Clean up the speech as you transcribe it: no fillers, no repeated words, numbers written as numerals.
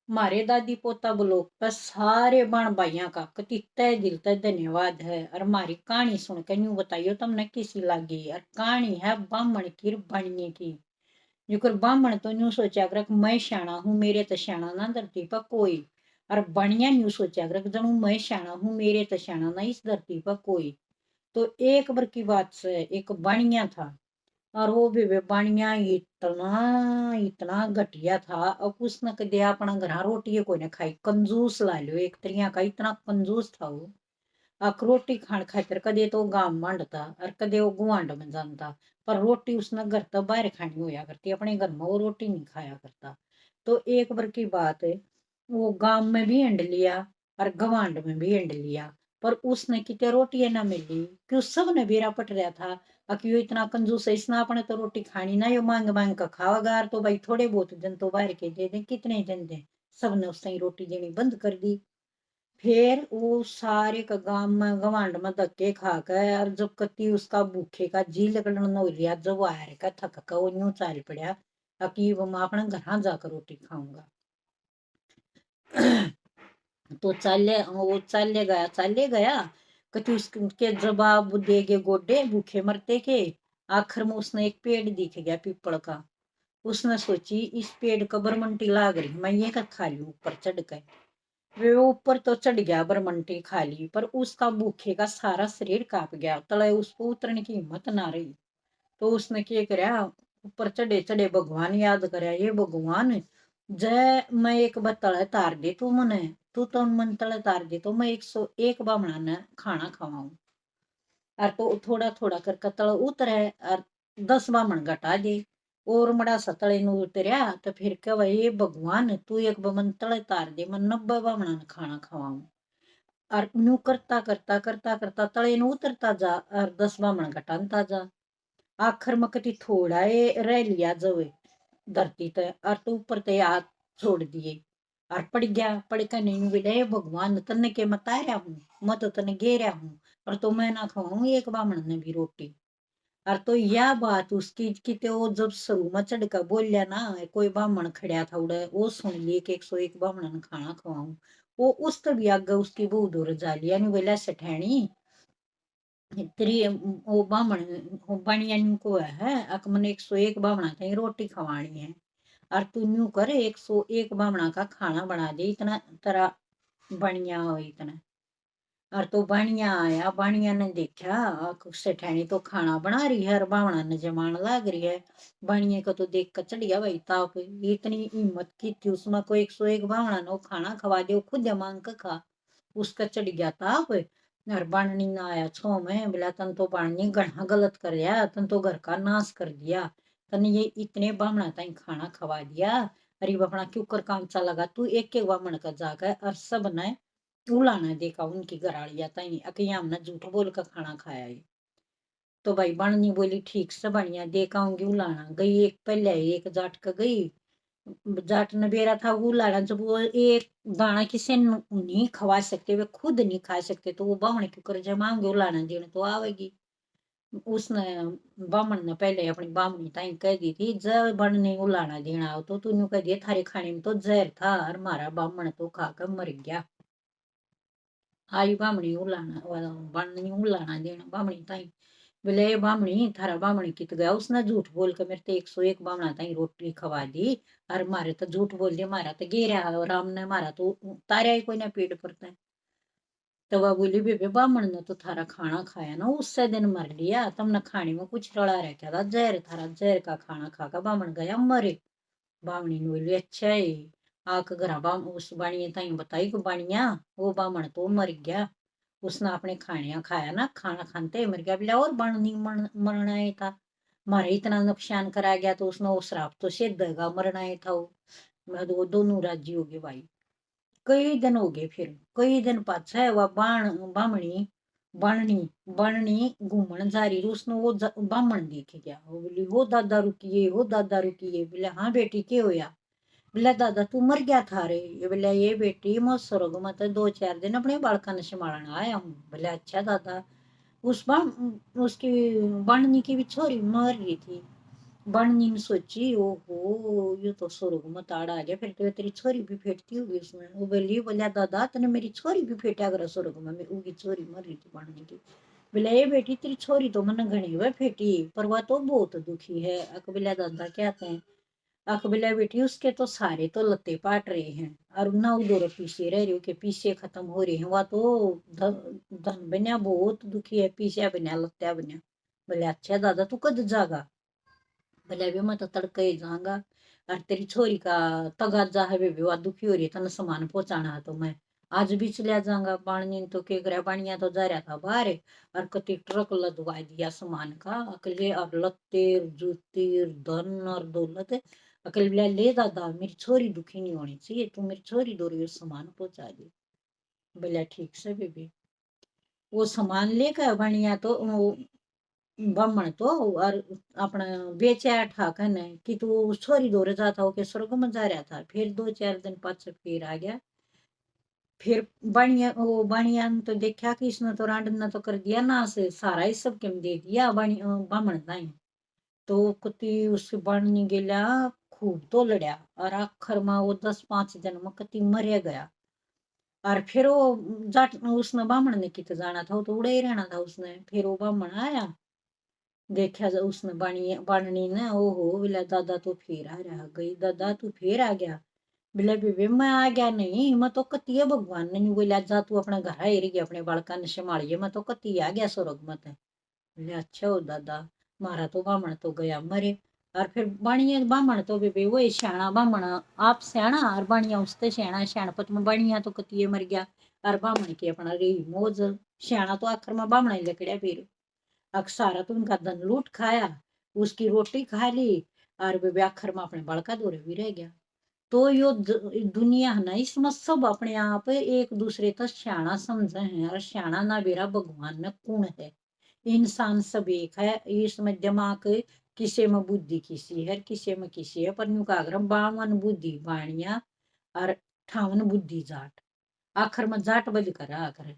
मारे दादी पोता ब्लॉग पर सारे बाण भाइयों का कति तय दिल तक धन्यवाद है। और हमारी कहानी सुनकर यूं बताइयो तुमने कैसी लगी। और कहानी है बामण की बनने की। जो बामण तो यूं सोचा कर मैं श्याणा हूँ मेरे तो श्याणा ना धरती पर कोई। और बनिया यूं सोचा कर जनू मैं श्याणा हूँ मेरे तो श्याणा ना इस धरती पर कोई। तो एक बार की बात से एक बनिया था। और वो भी बानिया इतना इतना घटिया था। अब उसने कदे अपना घर रोटी कोई ने खाई कंजूस ला लो एक तरिया का इतना कंजूस था वो। अक रोटी खान खातर कदे तो गांव मांडता और कदे वो गुआंड में जानता। पर रोटी उसने घर तो बाहर खानी होया करती अपने घर में वो रोटी नहीं खाया करता। तो एक बार की बात है वो गांव में भी हिंड लिया और गवांड में भी हिंड लिया। पर उसने कितने रोटियां ना मिली कि उस सब ने बेरा पट रहा था। कि यो इतना कंजूस है इसने अपने तो रोटी खानी ना यो मांग मांग का खावागा तो भाई थोड़े बहुत जन तो बाहर के दे दे कितने जन दे। सबने उसने रोटी देनी बंद कर दी। फिर वो सारे का गांव में गवांड में धक्के खाकर और जब कति उसका भूखे का जी लगन न लिया जब आया का थक का वो यूं चाल पड़ा कि वो मैं अपने घर जाकर रोटी खाऊंगा। तो चाले गया कति उसके जवाब देगे गोडे भूखे मरते के। आखिर में उसने एक पेड़ दिख गया पीपल का। उसने सोची इस पेड़ का बरमंटी लाग रही मैं ये का खा लू ऊपर चढ़ कर। वे ऊपर तो चढ़ गया बरमंटी खा ली पर उसका भूखे का सारा शरीर कांप गया तले उसको उतरने की हिम्मत ना रही। तो उसने क्या कराया ऊपर चढ़े चढ़े भगवान याद कराया ये भगवान जय मैं एक बार तले तार दे तू मने तू तो मन तले तार दे तो मैं 101 बामणा ने खाना खवाऊं। और तो थोड़ा थोड़ा कर तले उतरे और 10 बामण घटा दे। और मड़ा सा तले न उतरया तो फिर कह ये भगवान तू एक बमन तले तार दे मैं 90 बामणा ने खाना खवाऊं। और यूं करता करता करता करता तले न उतरता जा और 10 बामण घटाता जा। आखिर में कति थोड़ा रह लिया जवे धरती ते और तो ऊपर ते हाथ छोड़ दिए। और पड़ गया पड़ कर नहीं बोले भगवान तन्ने के मताया हूँ मैं तो तने घेरा हूँ। और तो मैं ना खाऊं एक बामण ने भी रोटी। और तो यह बात उसकी की तो वो जब शुरू में चढ़ कर बोलिया ना कोई बामण खड़ा था उड़े वो सुन लिए कि 101 बामण ने खाना खवाऊं। वो उस भी आगे उसकी बहुत दूर जा लिया नहीं बोला सेठानी तेरी वो बामण वो बनिया को है अक मन 101 बामणा थे रोटी खवानी है। और तू यूं कर 101 बामणा का खाना बना दे इतना तेरा बनिया हो इतना। और तो बनिया आया बनिया ने देखा सेठानी तो खाना बना रही है और बामणा ने जमान लाग रही है। बनिया को तो देख कर चढ़ गया भाई ताप इतनी हिम्मत की थी उसमें को 101 बामणा ने वो खाना खवा दे खुद मांग कर खा। उसका चढ़ गया ताप। और बाणनी ना आया छो में बोला तन तो बाणनी घना गलत कर दिया तन तो घर का नाश कर दिया। तन ये इतने बामणा ताई खाना खवा दिया। अरे अपना क्यों कर काम चला लगा तू एक एक बामण का जाकर और सब ने उलाना देखा उनकी घरालिया ताई अके हमने झूठ बोल कर खाना खाया है। तो भाई बाणनी बोली ठीक से बढ़िया देखाऊंगी उलाना गई एक पहले एक जाट का गई। जाट ने बेरा था वो लाड़ा जब वो एक दाना किसी नहीं खवा सकते वे खुद नहीं खा सकते तो वो बामण की कर जमाओगे उलाना देने तो आवेगी। उसने बामण ने पहले अपनी बामणी ताई कह दी थी जब बण नहीं उलाना देना हो तो तू कह दिया थारे खाने में तो जहर था और मारा बामण तो खाकर मर गया। आई बामणी उलाना बण नहीं उलाना देना बामणी ताई बोले बामणी थारा बामणी कित गया उसने झूठ बोल के मेरे तो 101 बामणा ताई रोटी खवा दी। और मारे तो झूठ बोल दिया मारा तो गेरा राम ने मारा तो तारा ही कोई ना पेट पड़ता है। तो वह बोली बेबे बामण ने तो थारा खाना खाया ना उससे दिन मर लिया तुमने खाने में कुछ रला रखा था जहर थारा जहर का खाना खाकर बामण गया मरे। बामणी ने बोली अच्छा है। आक घर बाम उस बाणिया ताई बताई कि बाणिया वो बामण तो मर गया उसने अपने खाने खाया ना खाना खाते मर गया बोला और बण नहीं मरना है था। मारे इतना नुकसान करा गया तो उसने वो श्राप तो सिद्ध देगा मरना है था वो। मैं तो वो दोनों राजी हो गए भाई। कई दिन हो गए फिर कई दिन पाछा वह बामणी बाणनी बाणनी घूमन जा रही उसने वो बामण देख गया वो बोली हो दादा रुकिए बोले हाँ बेटी क्या होया। बोला दादा तू मर गया था रे ये बोला ये बेटी मैं स्वर्ग में तो 2-4 दिन अपने बालका ने संभालना आया हूँ। बोले अच्छा दादा उसकी बाणनी की भी छोरी मर रही थी। बननी ने सोची ओहो ये तो स्वर्ग में ताड़ा आ गया, फिर तो तेरी छोरी भी फेंटती होगी उसमें। वो बोली बोलिया दादा तने मेरी छोरी भी फेंटा कर स्वर्ग में, मैं उगी छोरी मर रही थी बननी की। बोले ये बेटी तेरी छोरी तो मैंने घनी वह फेंटी पर वह तो बहुत दुखी है। अकबिला दादा कहते हैं अकबिला बेटी उसके तो सारे तो लत्ते पाट रहे हैं और ना उधर पीछे रह रही के पीछे खत्म हो रहे हैं, वह तो धन बनिया बहुत दुखी है, पीछे बनिया लत्या बनिया। बोले अच्छा दादा तू कद जागा। बोले अभी मैं तो तड़के ही जाऊंगा और तेरी छोरी का तगाजा है बेबी वह दुखी हो रही है तने सामान पहुंचाना है तो मैं आज भी चलिया जाऊंगा। पानी तो के करे पानिया तो जा रहा था बाहर और कति ट्रक लदवा दिया सामान का अकेले और लत्ते जूती धन और दौलत अकेले बोला ले दादा मेरी छोरी दुखी नहीं होनी चाहिए, तू मेरी छोरी दो रही सामान पहुंचा दी। बोला ठीक से बेबी। वो सामान लेकर बनिया तो ब्राह्मण तो और अपना बेचा ठाकर ने कि तू छोरी दौरे जाता हो के स्वर्ग में जा रहा था। फिर 2-4 दिन पाछे फिर आ गया। फिर बनिया वो बनिया ने तो देखा कि इसने तो रांडना तो कर दिया ना से सारा ही सब केम दे दिया ब्राह्मण नहीं। तो कति उस बनी गेला खूब तो लड़या और आखिर में वो 10-5 दिन में कति मरे गया। और फिर वो जाट उसने ब्राह्मण ने कित जाना था, वो तो उड़े ही रहना था उसने। फिर वो ब्राह्मण आया देखा उसने बाणनी ने ओहो बोला दादा तो फिर आ रहा गई, दादा तू फिर आ गया। बोला बेबे मैं आ गया नहीं मैं तो कती है भगवान ने नहीं बोला जा तू अपना घर आई रही अपने बालका ने संभालिए मैं तो कती आ गया स्वर्ग मत। बोले अच्छा हो दादा मारा तो बामण तो गया मरे। और फिर बाणिया बामण तो बेबे वही श्याणा बामण आप श्याणा और बाणिया उसते श्याणा श्याणपत में बाणिया तो कती मर गया और बामण की अपना रही मौज। श्याणा तो आखिर में बामण ही लकड़िया फिर अक्सारा तो उनका धन लूट खाया उसकी रोटी खा ली और वे आखिर में अपने बड़का दौरे भी रह गया। तो यो दुनिया है ना इसमें सब अपने आप एक दूसरे का श्याणा समझे हैं और श्याणा ना बेरा भगवान ने कौन है। इंसान सब एक है इसमें दिमाग किसी में बुद्धि किसी है किसी में किसी है पर न्यू का बावन बुद्धि बाणिया और ठावन बुद्धि जाट आखिर में जाट बज कर आखिर